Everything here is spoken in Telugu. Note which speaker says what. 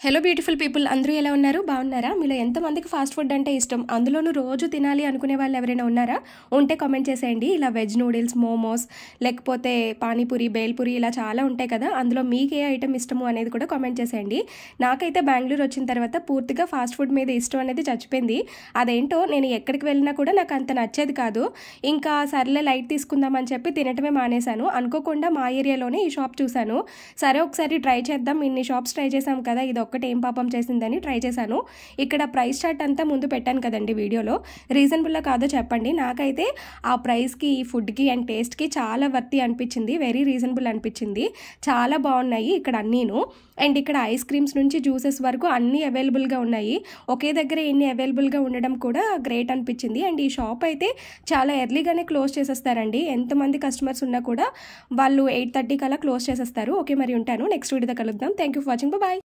Speaker 1: హలో బ్యూటిఫుల్ పీపుల్, అందరూ ఎలా ఉన్నారు? బాగున్నారా? మీలో ఎంతమందికి ఫాస్ట్ ఫుడ్ అంటే ఇష్టం? అందులోనూ రోజు తినాలి అనుకునే వాళ్ళు ఎవరైనా ఉన్నారా? ఉంటే కామెంట్ చేసేయండి. ఇలా వెజ్ నూడిల్స్, మోమోస్, లేకపోతే పానీపూరి, బేల్పూరి ఇలా చాలా ఉంటాయి కదా. అందులో మీకు ఏ ఐటమ్ ఇష్టము అనేది కూడా కామెంట్ చేసేయండి. నాకైతే బెంగళూరు వచ్చిన తర్వాత పూర్తిగా ఫాస్ట్ ఫుడ్ మీద ఇష్టం అనేది చచ్చిపోయింది. అదేంటో నేను ఎక్కడికి వెళ్ళినా కూడా నాకు అంత నచ్చేది కాదు. ఇంకా సర్లే లైట్ తీసుకుందామని చెప్పి తినటమే మానేశాను. అనుకోకుండా మా ఏరియాలోనే ఈ షాప్ చూశాను. సరే ఒకసారి ట్రై చేద్దాం, ఇన్ని షాప్స్ ట్రై చేసాం కదా, ఇది ఒక్కటి ఏం పాపం చేసిందని ట్రై చేశాను. ఇక్కడ ప్రైస్ చార్ట్ అంతా ముందు పెట్టాను కదండి వీడియోలో. రీజనబుల్లా కాదో చెప్పండి. నాకైతే ఆ ప్రైస్కి, ఈ ఫుడ్కి అండ్ టేస్ట్కి చాలా వర్తి అనిపించింది. వెరీ రీజనబుల్ అనిపించింది. చాలా బాగున్నాయి ఇక్కడ అన్నీను. అండ్ ఇక్కడ ఐస్ క్రీమ్స్ నుంచి జ్యూసెస్ వరకు అన్నీ అవైలబుల్గా ఉన్నాయి. ఒకే దగ్గర ఇన్ని అవైలబుల్గా ఉండడం కూడా గ్రేట్ అనిపించింది. అండ్ ఈ షాప్ అయితే చాలా ఎర్లీగానే క్లోజ్ చేసేస్తారండి. ఎంతమంది కస్టమర్స్ ఉన్నా కూడా వాళ్ళు 8:30 కల్లా క్లోజ్ చేసేస్తారు. ఓకే, మరి ఉంటాను. నెక్స్ట్ వీడియోతో కలుద్దాం. Thank you for watching. Bye.